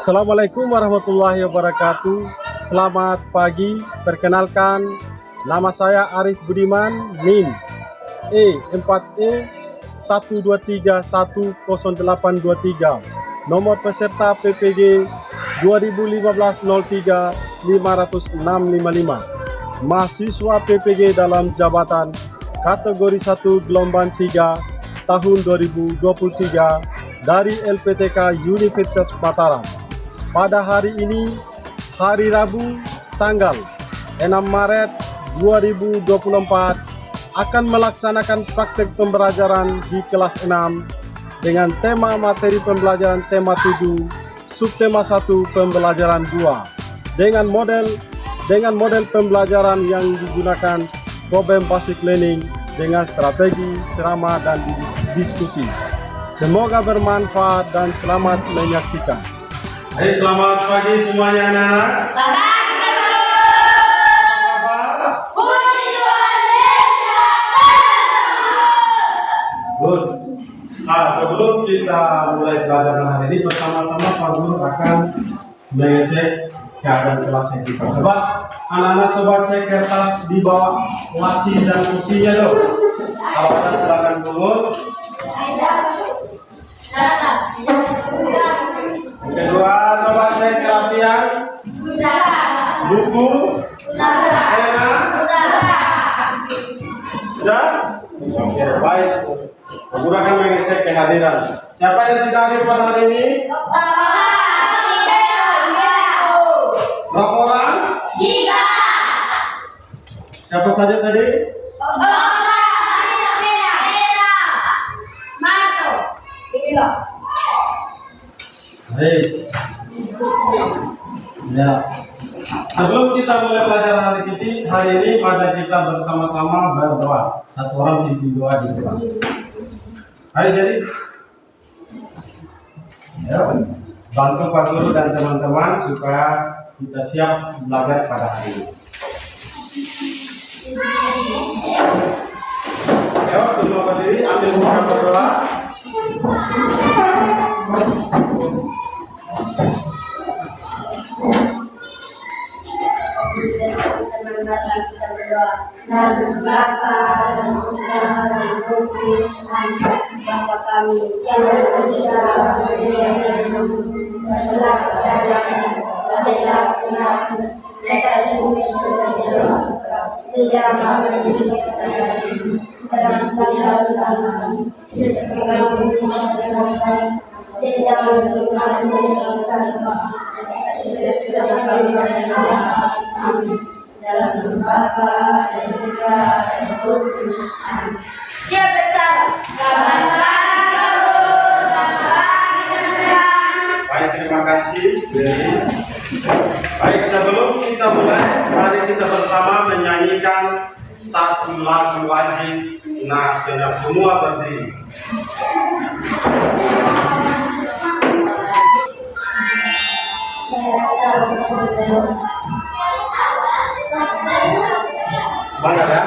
Assalamualaikum warahmatullahi wabarakatuh. Selamat pagi. Perkenalkan, nama saya Arif Budiman, NIM E4E123100823. Nomor peserta PPG 2015-03-50655. Mahasiswa PPG dalam jabatan kategori 1 gelombang 3 tahun 2023 dari LPTK Universitas Mataram. Pada hari ini, hari Rabu, tanggal 6 Maret 2024, akan melaksanakan praktek pembelajaran di kelas 6 dengan tema materi pembelajaran tema 7, subtema 1 pembelajaran 2 dengan model pembelajaran yang digunakan problem basic learning dengan strategi ceramah dan diskusi. Semoga bermanfaat dan selamat menyaksikan. Hai, selamat pagi semuanya anak-anak. Sebelum kita mulai belajar hari ini, pertama-tama Pak Guru akan mengecek keadaan kelasnya kita. Coba anak-anak coba cek kertas di bawah laci dan kursinya dong. Kalau ada silakan turun. Kedua, coba cek kerapian buku, pena. Sudah? Oke, baik. Guru akan mengecek kehadiran. Siapa yang tidak hadir pada hari ini? Berapa orang? 3. Siapa saja tadi? Baik. Ya. Sebelum kita mulai pelajaran hari ini, mari kita bersama-sama berdoa. Satu orang pimpin doa di depan. Hai, jadi ya, bantu Pak Guru dan teman-teman supaya kita siap belajar pada hari ini. Ayo semua berdiri, ambil sikap berdoa. Kita berdoa. Dan Bapa dan Putra dan Roh Kudus, Bapa kami yang bersisa dan telah mereka dalam Bapa dan Putra dan Roh Kudus. Siap bersama. Baik, terima kasih. Baik, sebelum kita mulai, mari kita bersama menyanyikan satu lagu wajib nasional. Semua berdiri. Semangat ya.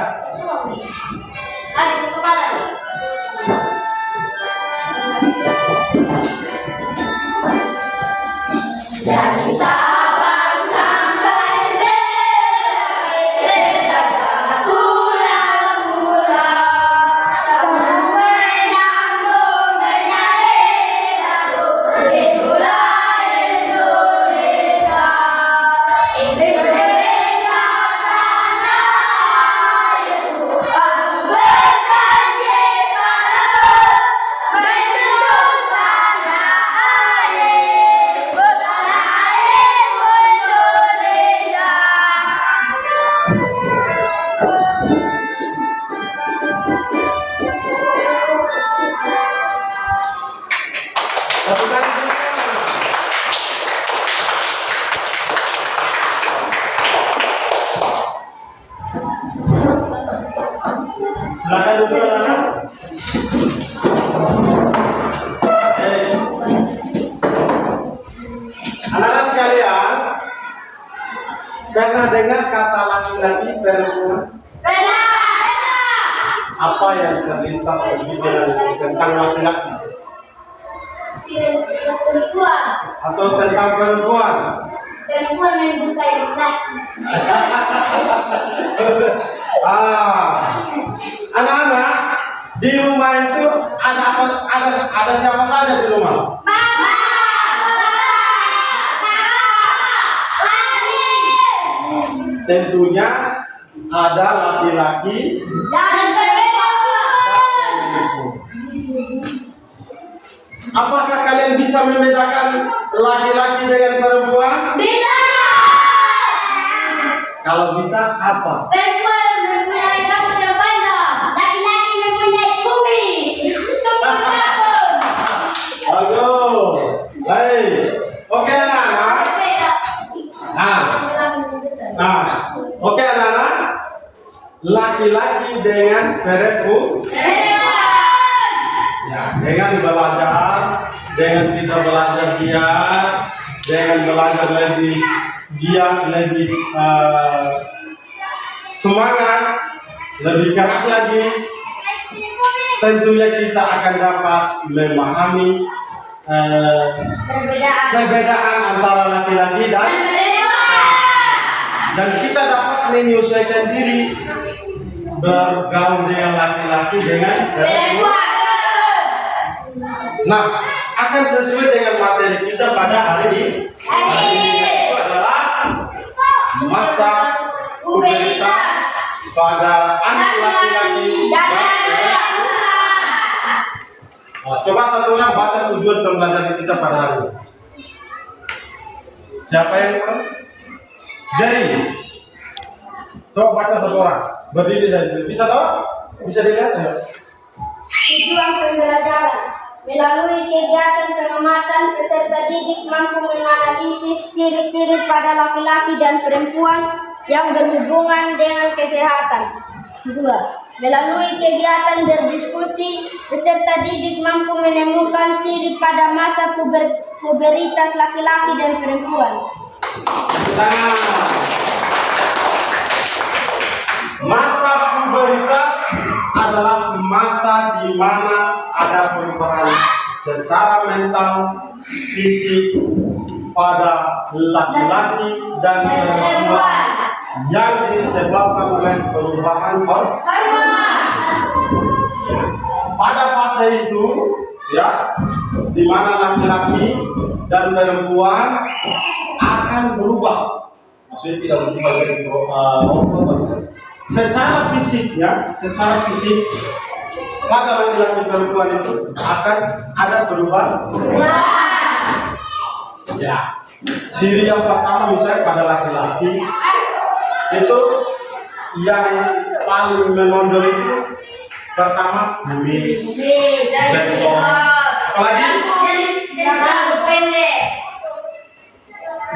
Dari Sabang sampai Merauke, pulau-pulau, sampai nyambung menjadi satu. Itulah Indonesia, Indonesia tanah airku. Aku berjanji padamu, menjunjung tanah airku. Silakan duduk anak-anak. Anak-anak sekalian, pernah dengar kata laki-laki perempuan? Apa yang terlintas di pikiran tentang laki-laki? perempuan. atau tentang perempuan? Perempuan menyukai laki. Anak-anak di rumah itu ada apa? Ada siapa saja di rumah? Mama. Tentunya ada laki-laki Dan perempuan. Apakah kalian bisa membedakan laki-laki dengan perempuan? Bisa. Kalau bisa, apa? Perempuan mempunyai rambut yang panjang. Laki-laki mempunyai kumis. Sungguh takut. Bagus. Baik. Oke anak-anak. Nah, oke anak-anak. Laki-laki dengan perempuan. Ya, dengan kita belajar giat, dengan belajar lebih giat, lebih semangat, lebih keras lagi, tentunya kita akan dapat memahami perbedaan antara laki-laki dan kita dapat menyesuaikan diri bergaul dengan laki-laki dengan perempuan. Nah, akan sesuai dengan materi kita pada hari ini. Itu adalah masa pubertas pada anak laki-laki dan perempuan. Nah, coba satu orang baca tujuan pembelajaran kita pada hari ini. Siapa yang mau? Jari. Coba baca satu orang. Berdiri saja. Bisa tahu? Bisa dilihat ya? Tujuan pembelajaran melalui kegiatan pengamatan peserta didik mampu menganalisis ciri-ciri pada laki-laki dan perempuan yang berhubungan dengan kesehatan. 2. Melalui kegiatan berdiskusi, peserta didik mampu menemukan ciri pada masa pubertas laki-laki dan perempuan. Masa pubertas adalah masa di mana ada perubahan secara mental, fisik pada laki-laki dan perempuan yang disebabkan oleh perubahan hormon. Pada fase itu, ya, di mana laki-laki dan perempuan akan berubah. Maksudnya tidak berubah dari secara fisik pada laki-laki perempuan itu akan ada perubahan. Ya, ciri yang pertama misalnya pada laki-laki itu yang paling menonjol itu pertama kumis, jenggot, apalagi pendek.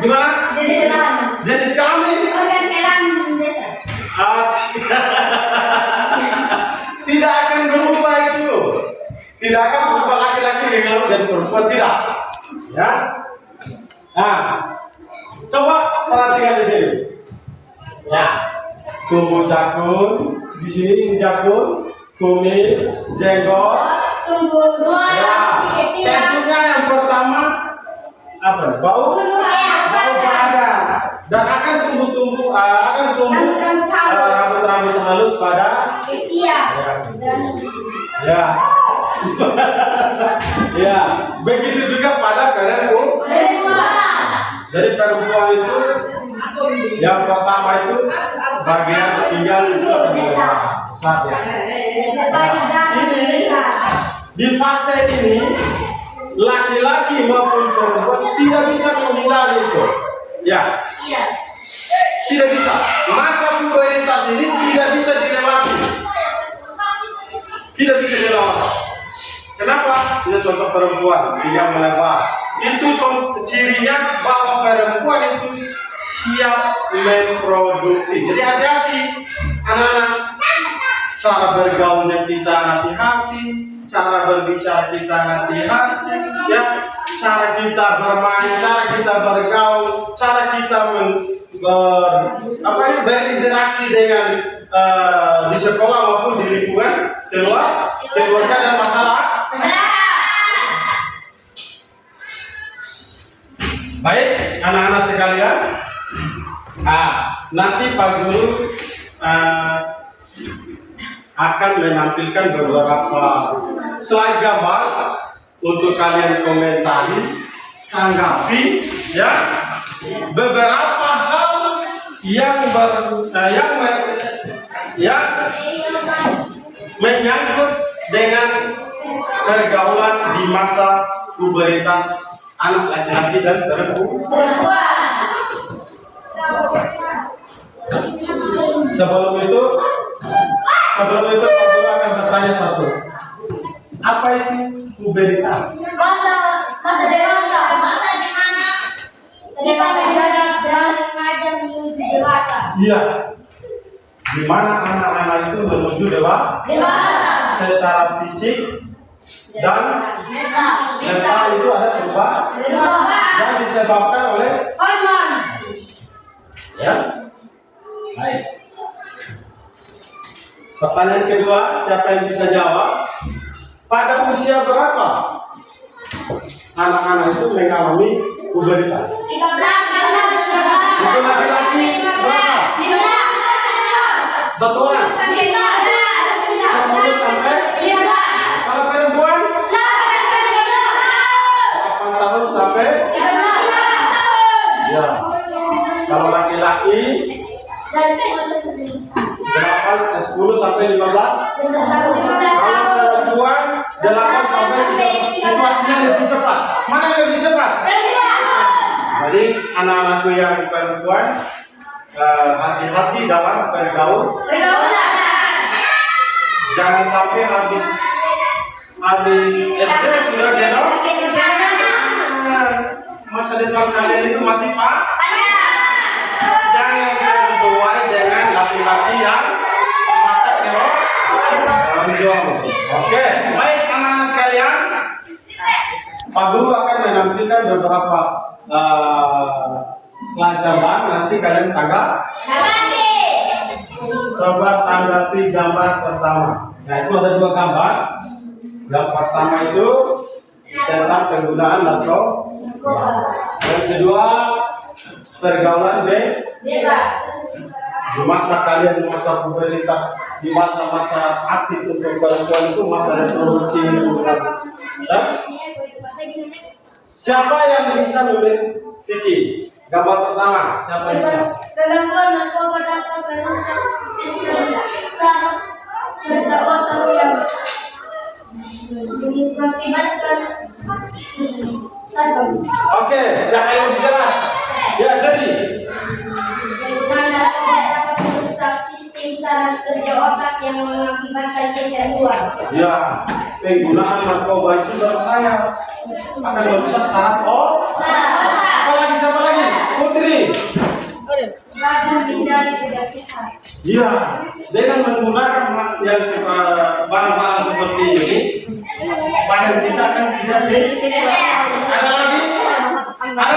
gimana? Jenis kelamin. Jenis kelamin. Organ kelamin biasa. Tidak akan berubah itu. Tidak akan berubah laki-laki dengan dan perempuan, tidak. Ya. Nah, coba perhatikan di sini. Ya. Tubuh jakun, di sini ini jakun, kumis, jenggot. Tumbuh dua. Ya. Tentunya yang pertama apa? Bau badan. Dan akan tumbuh rambut-rambut halus pada Ketiak. ya. Ya, begitu juga pada perempuan. Jadi perempuan itu yang pertama itu bagian pinggang itu besar ya. Ini di fase ini laki-laki maupun perempuan tidak bisa menghindari itu. Ya. Iya. Tidak bisa. Masa pubertas ini tidak bisa dilewati. Tidak bisa dilewati. Kenapa? Ini contoh perempuan yang melebar. Itu contoh cirinya bahwa perempuan itu siap memproduksi. Jadi hati-hati anak-anak. Cara bergaulnya kita hati-hati, cara berbicara kita hati-hati, ya. Cara kita bermain, cara kita bergaul, cara kita berinteraksi dengan di sekolah maupun di lingkungan keluarga dan masyarakat. Baik, anak-anak sekalian, nanti Pak Guru akan menampilkan beberapa slide gambar untuk kalian komentari, tanggapi, ya, beberapa hal yang menyangkut dengan pergaulan di masa pubertas anak laki-laki dan perempuan. Sebelum itu Pak Guru akan bertanya satu. Apa itu pubertas? Masa dewasa, masa di mana kita menjadi dewasa. Iya. Di mana anak-anak itu menuju dewasa secara fisik dan mental itu ada perubahan yang disebabkan oleh hormon. Ya. Baik. Pertanyaan kedua, siapa yang bisa jawab? Pada usia berapa anak-anak itu mengalami pubertas? 13 Untuk laki-laki berapa? 1 orang. 10 sampai 15. kalau perempuan 8 tahun sampai 15 tahun. ya. Kalau laki-laki Dari 10 sampai 15. Kalau perempuan 8 sampai 13. Itu artinya lebih cepat. Mana yang lebih cepat? Jadi anak-anakku yang perempuan hati-hati dalam bergaul. Jangan sampai habis SD sudah gendong. Masa depan kalian itu masih jangan terbuai dengan laki-laki yang mata menjual. Oke, baik anak-anak sekalian, Pak Guru akan menampilkan beberapa slide gambar. Nanti kalian coba tanggapi gambar pertama. Nah, itu ada 2 gambar. Yang pertama itu tentang penggunaan narkoba. Yang kedua pergaulan bebas. Di masa kalian, masa pubertas, di masa-masa aktif untuk perempuan itu masa reproduksi itu. Siapa yang bisa memberi Vicky? Gambar pertama, siapa yang bisa? Pengakuan narkoba dapat merusak sistem saraf pada otak yang mengakibatkan saraf. Oke, siapa yang bicara? Ya, jadi Penggunaan narkoba dapat merusak sistem saraf kerja otak yang mengakibatkan kecanduan. ya, penggunaan narkoba itu berbahaya, akan merusak saraf otak. Apalagi siapa lagi? Putri. Badan menjadi tidak sehat. Iya, dengan menggunakan barang-barang seperti ini, badan kita akan tidak sehat. Ada lagi? Ada?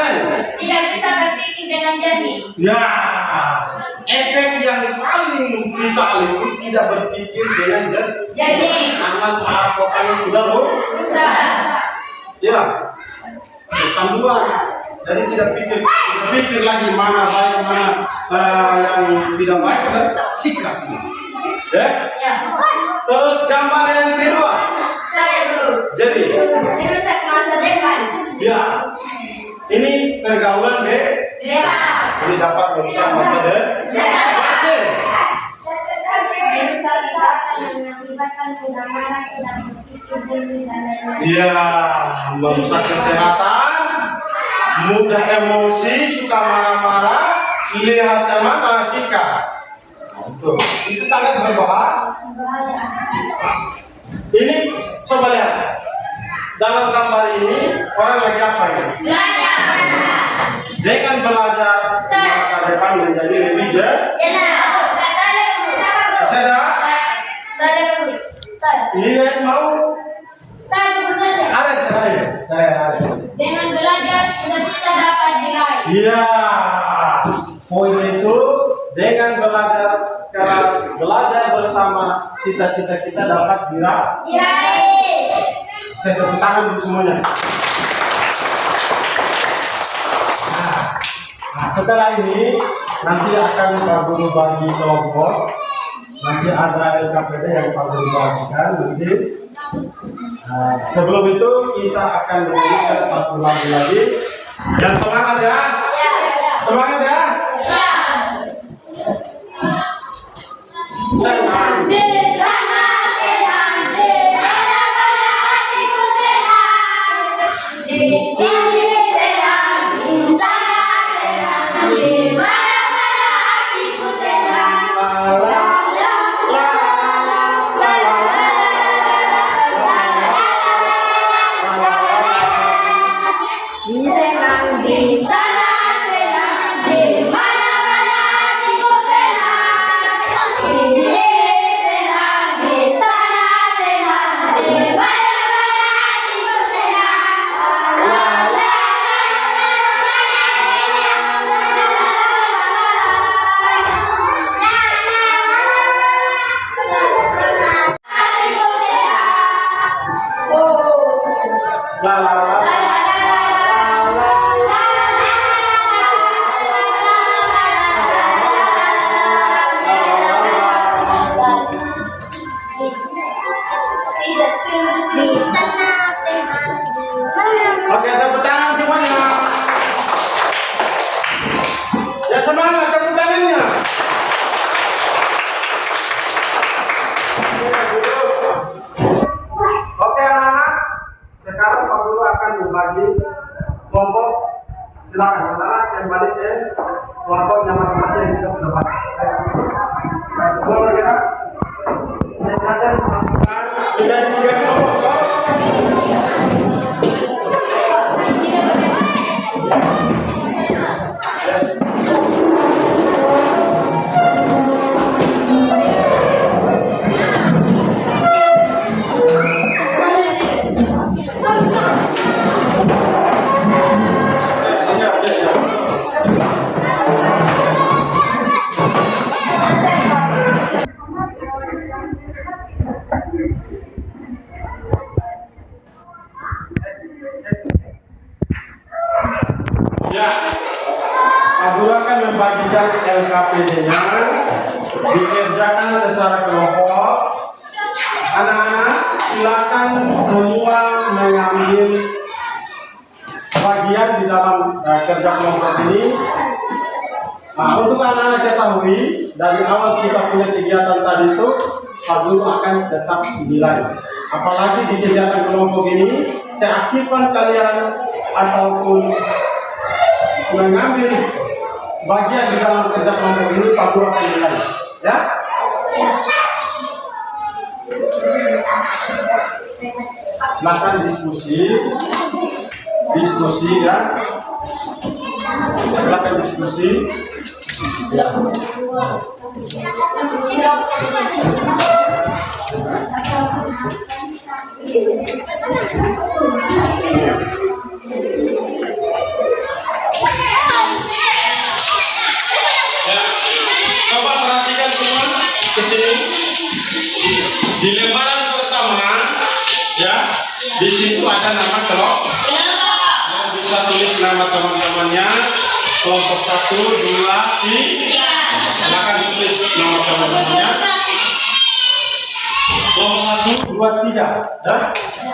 Tidak bisa berpikir dengan jernih. Ya, efek yang paling vital itu tidak berpikir dengan jernih, karena saraf otaknya sudah Rusak. ya, kecanduan. Jadi tidak pikir lagi mana baik mana yang tidak baik, dan sikap. Ya. Terus gambar yang kedua. Jadi Merusak masa depan. ya, ini pergaulan Bebas. ini dapat merusak masa depan. Merusak kesehatan yang mengakibatkan mudah marah, tidak berpikir jernih dan lain-lain. Iya, merusak kesehatan, mudah emosi, suka marah-marah, lihat teman sikap. Itu sangat berbahaya. Ini coba lihat. Dalam gambar ini orang lagi apa ini? Belajar. Dengan belajar masa depan menjadi lebih lihat mau ada terakhir. Dengan belajar cita-cita dapat diraih. Iya, poin itu dengan belajar bersama cita-cita kita dapat diraih. Tepuk tangan untuk semuanya. Nah, setelah ini nanti akan Pak Guru bagi kelompok. Nanti ada LKPD yang Pak Guru bagikan nanti. Sebelum itu kita akan menyanyikan satu lagu lagi. Dan semangat ya. Semangat ya. Senang. Oke, tepuk tangan semuanya. Ya semangat tepuk tangannya. Oke anak-anak, sekarang Pak Guru akan membagi kelompok. Silakan anak-anak yang balik ke kelompoknya masing-masing yang kita sudah bahas. Boleh ya? Sudah tiga kelompok. Ya, Pak Guru akan membagikan LKPD-nya, dikerjakan secara kelompok. Anak-anak silakan semua mengambil bagian di dalam kerja kelompok ini. Nah, untuk anak-anak ketahui dari awal kita punya kegiatan tadi itu, Pak Guru akan tetap dinilai. Apalagi di kegiatan kelompok ini, keaktifan kalian ataupun mengambil bagian di dalam kerja kelompok ini Pak Guru akan nilai, ya. Silakan diskusi ya. Silakan diskusi. Ke sini di lembaran pertama ya, di situ ada nama kelompok. Yang bisa tulis nama teman-temannya, kelompok 1, 2, 3. Silakan tulis nama teman-temannya. Kelompok 1, 2, 3. Dan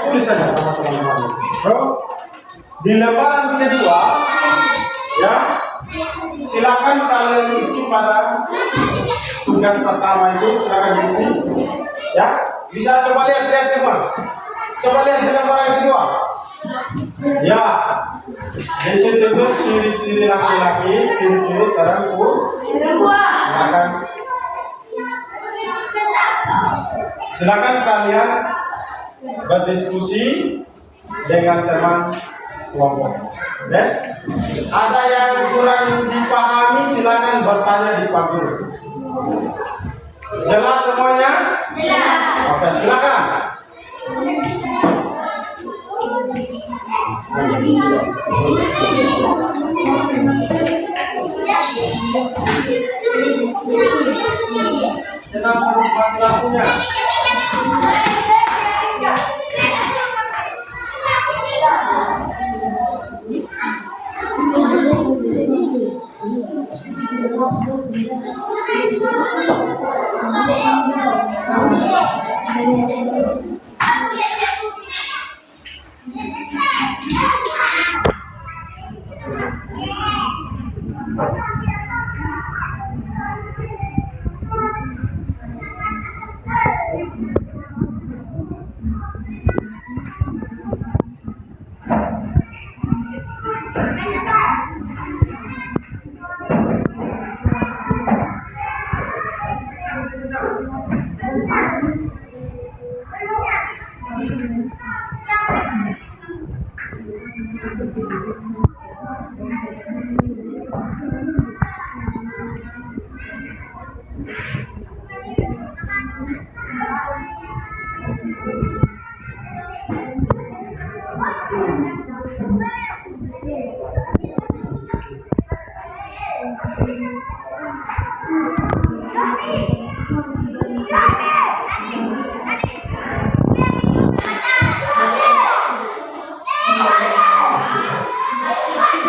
tulis saja nama teman-temannya. Di lembaran kedua ya, silakan kalian isi pada tugas pertama itu, silakan isi ya. Bisa coba lihat semua, coba lihat di lembaran kedua ya. Di situ itu ciri-ciri laki-laki, ciri-ciri perempuan. Silakan kalian berdiskusi dengan teman kelompok. Dan ada yang kurang dipahami, silakan bertanya di Pak Guru. Jelas semuanya? Jelas. Oke, silakan. Kenapa mati lampunya?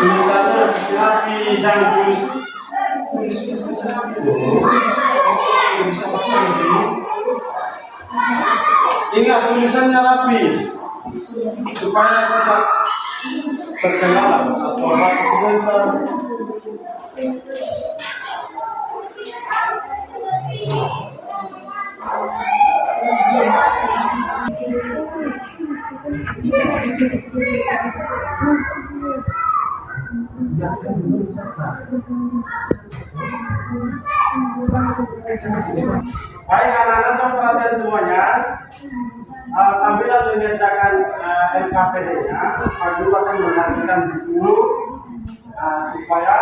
Tulisannya rapi dan tulis. Ingat tulisannya rapi supaya tidak terkenal atau apa sebentar. Baik anak-anak, coba perhatian semuanya. Sambil mengerjakan LKPD-nya, Pak Guru akan mengajarkan buku supaya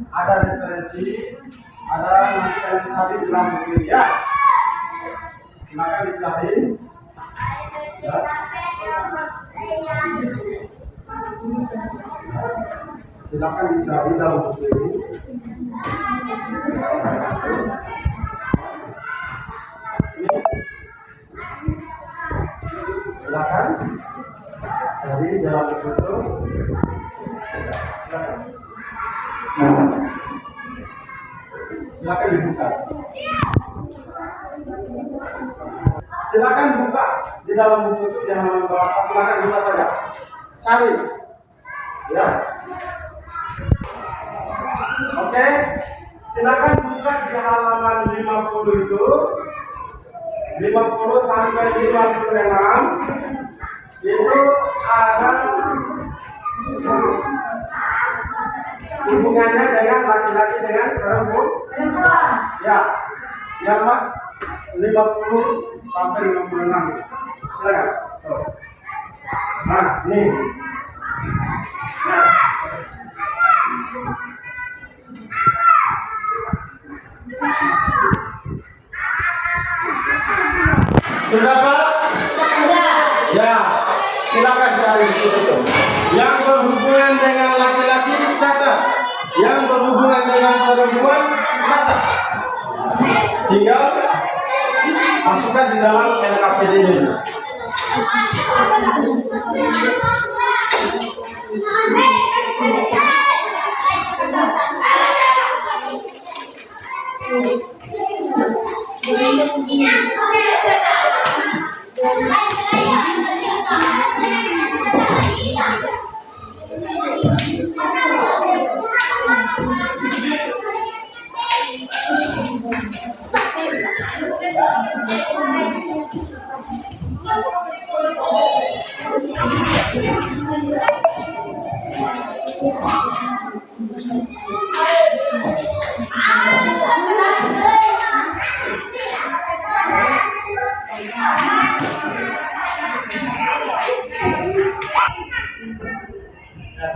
ada referensi, ada nanti kalian cari di dalam buku ini ya. Silakan dicari. Ya. Silakan dicari dalam buku ini. Silakan cari dalam buku itu. Silakan dibuka. Silakan buka di dalam buku itu di halaman bawah. Silakan buka saja. Cari. Ya. Oke. Silakan buka di halaman 50 itu. 50 sampai 56 itu ada hubungannya dengan laki-laki dengan perempuan. Ya, yang 50 sampai 56. Silakan. Nah, nih. Nah. Sudah Pak? Ya, silakan cari di situ. Yang berhubungan dengan laki-laki catat, yang berhubungan dengan perempuan catat. Tinggal masukkan di dalam LKPD ini.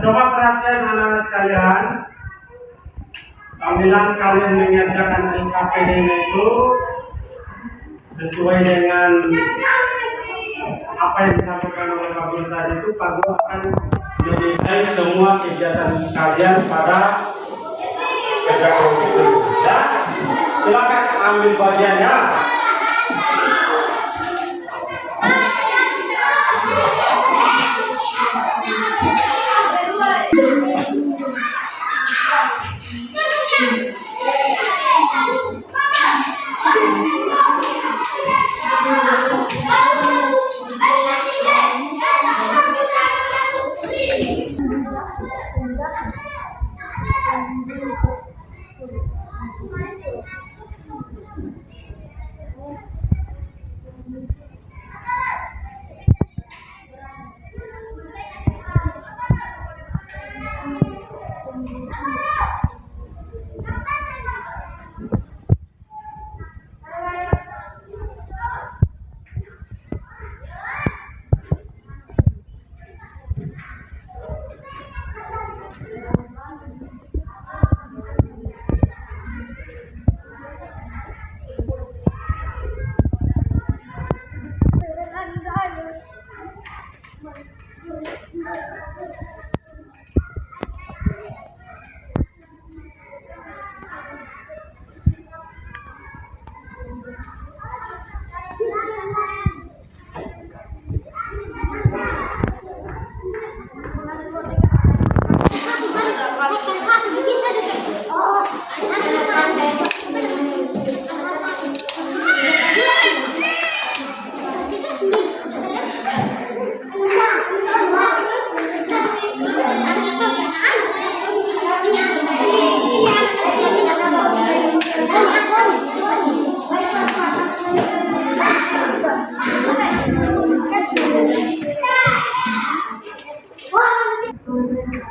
Coba perhatian anak-anak sekalian, sambilan kalian mengerjakan LKPD itu sesuai dengan apa yang disampaikan oleh Pak Guru tadi itu. Pak Guru akan menilai semua kegiatan kalian pada kerja kelompok itu. Ya, silakan ambil bagiannya.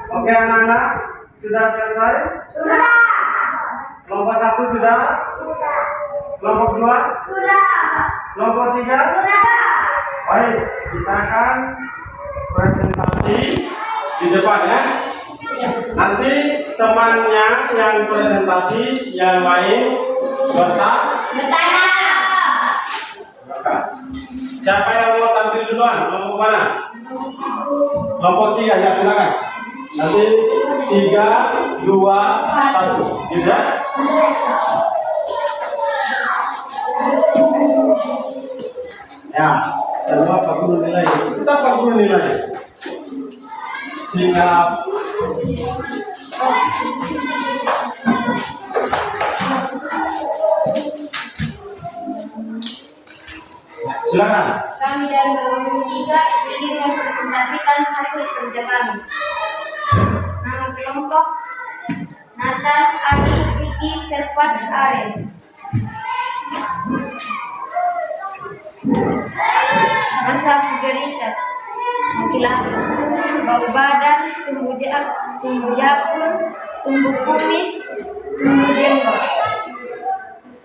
Oke anak-anak, sudah selesai? Sudah. Kelompok 1 sudah? Kelompok 2? Sudah. Kelompok 3? Sudah. Baik, kita akan presentasi di depan ya. Nanti temannya yang presentasi, yang lain Bertanya. silakan. Siapa yang mau tampil duluan? Kelompok mana? Kelompok 3 ya, silakan. Nanti 3, 2, 1. Gitu ya? Ya, semua 40 nilai. Kita 40 nilai. Siap. Silakan. Kami dari Bangun 3 ingin mempresentasikan hasil kerja kami. Nama kelompok Nathan Adi Vicky Servas Aren. Masa pugeritas laki-laki, bau badan, tumbuh jakun, tumbuh kumis, tumbuh jenggot.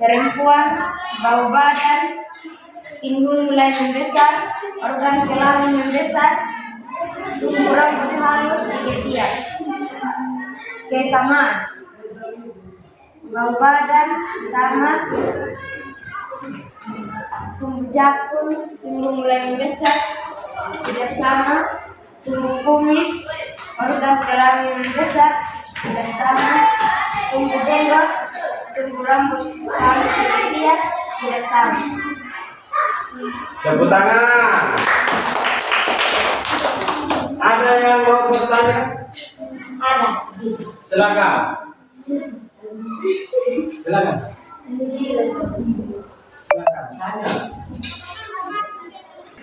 Perempuan, bau badan, pinggul mulai membesar, organ kelamin membesar, tumbuh rambut halus di ketiak. Kesamaan, bau badan sama, tumbuh jakun, tumbuh mulai membesar, tidak sama, tumbuh kumis, organ kelamin membesar, tidak sama, tumbuh jenggot, tumbuh rambut halus di ketiak, tidak sama. Tepuk tangan. Ada yang mau bertanya? Ada. Silakan. Silakan. Silakan. Tanya.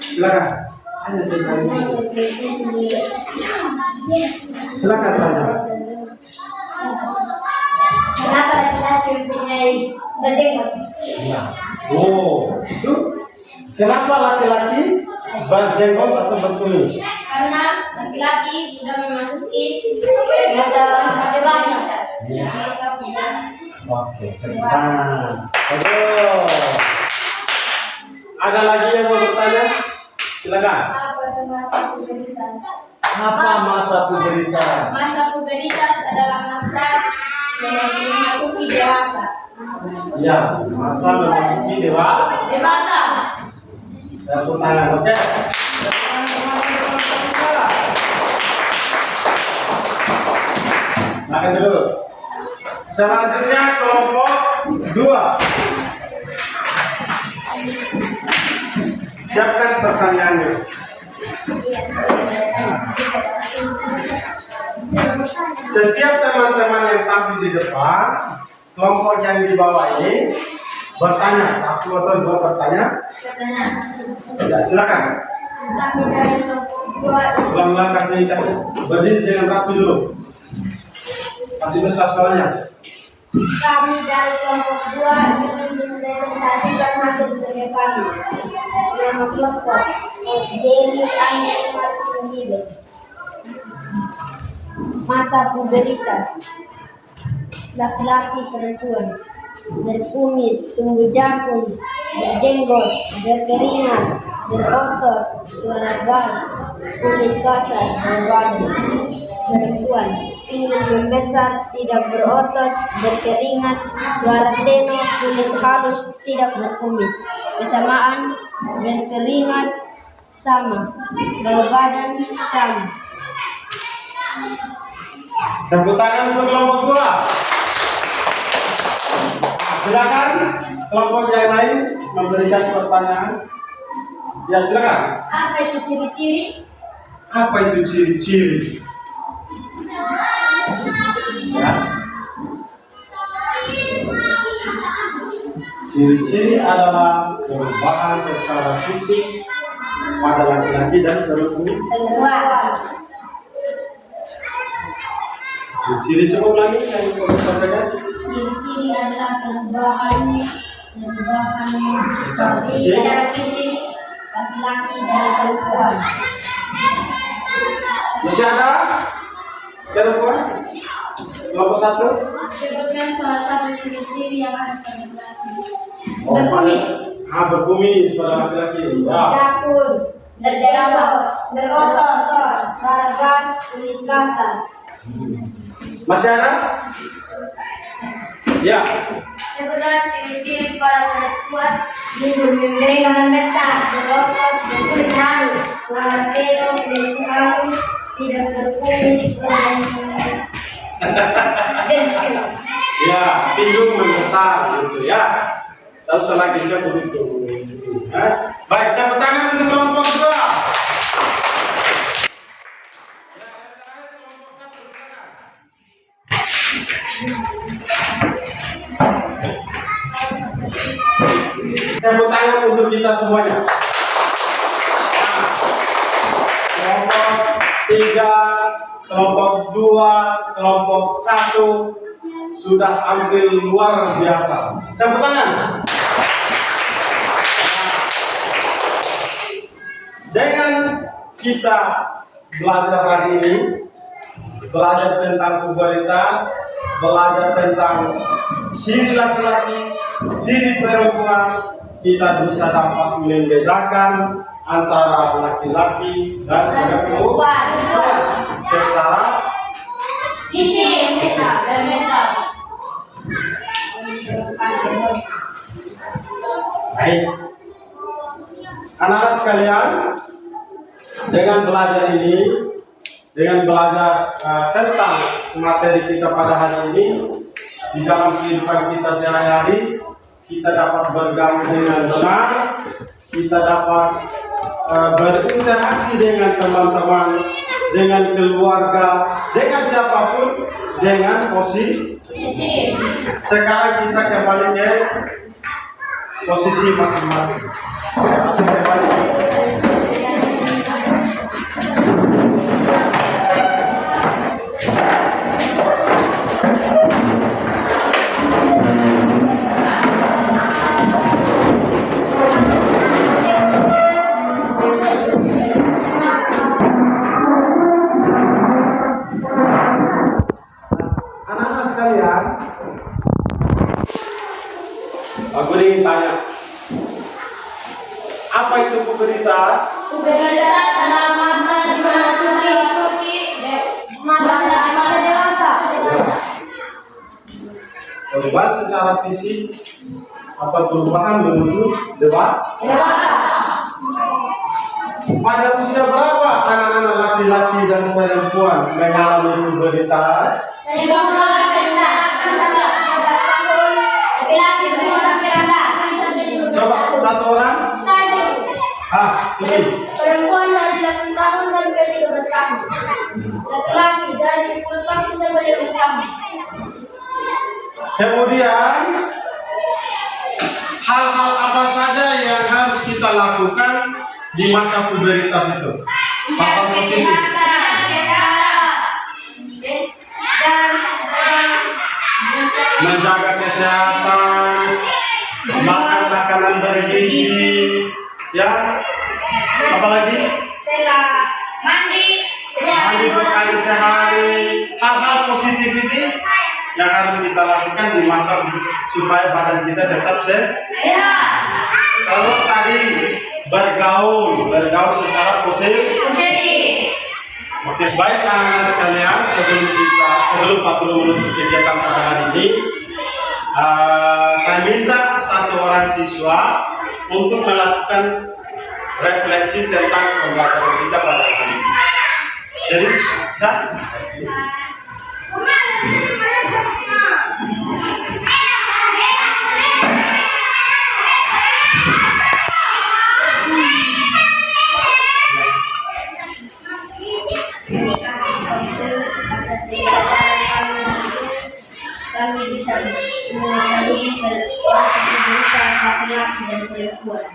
Silakan. Tanya tentang ini. Silakan tanya. Kenapa laki-laki mempunyai berjenggot? Ya. Oh, itu kenapa laki-laki berjenggot atau berkumis? Karena laki-laki sudah memasuki masa dewasa. Masa muda. Oke, tenang. Bagus. Ada lagi yang mau bertanya? Silakan. Apa itu masa puberitas? Apa masa puberitas? Masa puberitas adalah masa memasuki dewasa. Ya, masa memasuki Dewasa. Tepuk tangan, oke? Makan dulu. Selanjutnya kelompok 2. Siapkan pertanyaannya. Setiap teman-teman yang tampil di depan, kelompok yang di bawah ini bertanya, 1 atau 2 bertanya. Ya, silakan. Kami dari kelompok 2 Ulang-ulang kasih berdiri dengan rapi dulu. Masih besar suaranya. Kami dari kelompok 2 ingin mempresentasikan hasil kerja kami. Nama kelompok Jenny Andi Martin Gibe. Masa puberitas, laki-laki perempuan, berkumis, tumbuh jakun, berjenggot, berkeringat, berotot, suara bass, kulit kasar, berwajah. Perempuan, pinggul membesar, tidak berotot, berkeringat, suara tenor, kulit halus, tidak berkumis. Kesamaan, berkeringat, sama, berat badan sama. Tepuk tangan untuk kelompok 2. Silakan kelompok yang lain memberikan pertanyaan. Ya, silakan. Apa itu ciri-ciri? Apa itu ciri-ciri? Ya. Ciri-ciri adalah perubahan secara fisik pada laki-laki dan perempuan. Ciri-ciri cukup lagi yang perlu sampaikan. Ciri-ciri adalah perubahan Secara fisik. fisik laki-laki dan perempuan. Masih ada perempuan? Kelompok 1. Sebutkan salah satu ciri-ciri yang ada pada laki-laki. Berkumis. Berkumis pada laki-laki. Ya. Jakun, berotot, suara keras, kulit kasar. Masih ada? Ya. Sebutkan ciri-ciri pada perempuan. Dengan besar, berotot, berkulit halus, suara pedok, kulit halus, tidak berkumis, Ya, hidung membesar gitu ya. Lalu selanjutnya begitu. Baik, tepuk tangan untuk kelompok 2. Tepuk tangan untuk kita semuanya. Kelompok 3, kelompok 2, kelompok 1 sudah tampil luar biasa. Tepuk tangan. Dengan kita belajar hari ini, belajar tentang pubertas, belajar tentang ciri laki-laki, ciri perempuan, kita bisa dapat membedakan antara laki-laki dan perempuan secara fisik dan mental. baik. Anak-anak sekalian, dengan belajar ini, dengan belajar tentang materi kita pada hari ini, di dalam kehidupan kita sehari-hari, kita dapat bergaul dengan benar, kita dapat berinteraksi dengan teman-teman, dengan keluarga, dengan siapapun, dengan posisi. Sekarang kita kembali ke posisi masing-masing. Kembali. Anak-anak sekalian, aku ingin tanya, apa itu pubertas? Pubertas adalah masa di mana masa dewasa. Perubahan secara fisik atau perubahan menuju dewasa. Pada usia berapa anak-anak laki-laki dan perempuan mengalami pubertas? 13 sampai 14 tahun, laki-laki 10 sampai 18. Coba satu orang. Ini. Perempuan dari 8 tahun sampai 13 tahun. Laki-laki dari 10 tahun sampai 15 tahun. Kemudian hal-hal apa saja yang harus kita lakukan di masa pubertas itu? Hal positif. Menjaga kesehatan, makan makanan bergizi, ya. Apalagi mandi berkali sehari. Hal-hal positif ini yang harus kita lakukan di masa supaya badan kita tetap sehat. Terus tadi bergaul secara positif. Oke, baik anak-anak sekalian, sebelum 40 menit kegiatan pada hari ini, saya minta satu orang siswa untuk melakukan refleksi tentang pembelajaran kita pada hari ini. Jadi, bisa? Kami bisa mengetahui fasilitas laki-laki dan perempuan.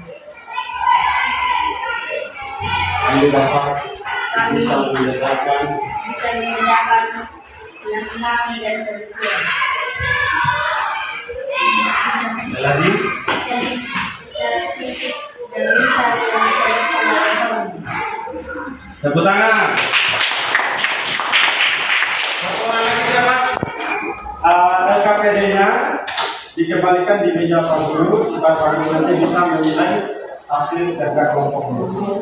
Kami dapat bisa membedakan laki-laki dan perempuan. lagi Dari secara fisik dan mental yang bisa dipengaruhi. tepuk tangan. Satu orang lagi siapa? LKPD-nya dikembalikan di meja Pak Guru supaya Pak Guru nanti bisa menilai hasil kerja kelompok guru.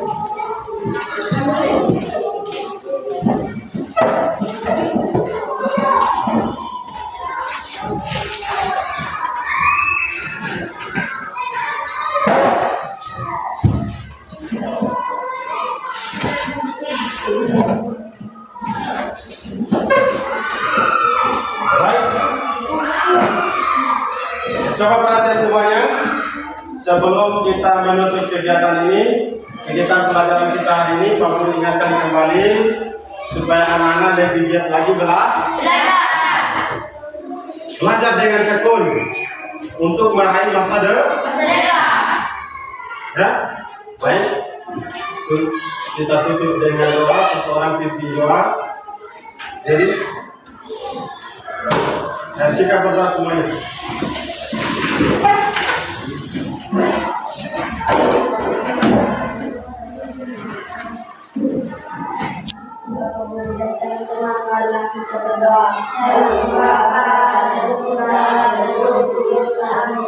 Baik. Coba perhatian semuanya. Sebelum kita menutup kegiatan ini, kegiatan pelajaran kita hari ini, Pak Guru ingatkan kembali supaya anak-anak lebih giat lagi belajar dengan tekun untuk meraih masa depan. Ya, baik. Kita tutup dengan doa, satu orang pimpin doa. Jadi, sikap berdoa semuanya. Teman-teman, marilah kita berdoa. Bapa dan Putra dan Roh Kudus. Amin.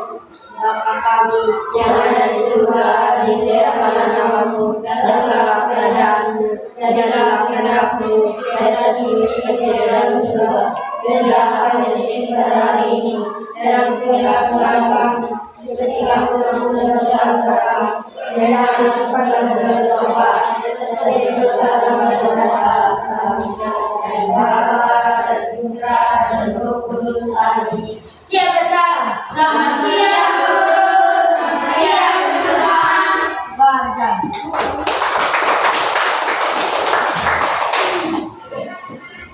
Bapa kami yang ada di surga, dimuliakanlah namamu, datanglah kerajaanmu, jadilah kehendakmu di atas bumi seperti di dalam surga. Berilah kami rezeki kita hari ini, dan ampunilah kesalahan kami, seperti kami mengampuni kesalahan kami. Dan jangan masukkan dalam dosa, tetapi selamatkanlah dari neraka. Bapa dan Putra dan Roh Kudus. Amin. Siap bersama. Selamat siang guru. Selamat siang teman-teman. Baca.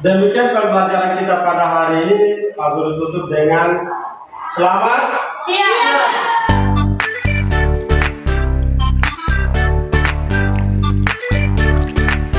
Demikian pembelajaran kita pada hari ini. Pak Guru tutup dengan selamat Siap.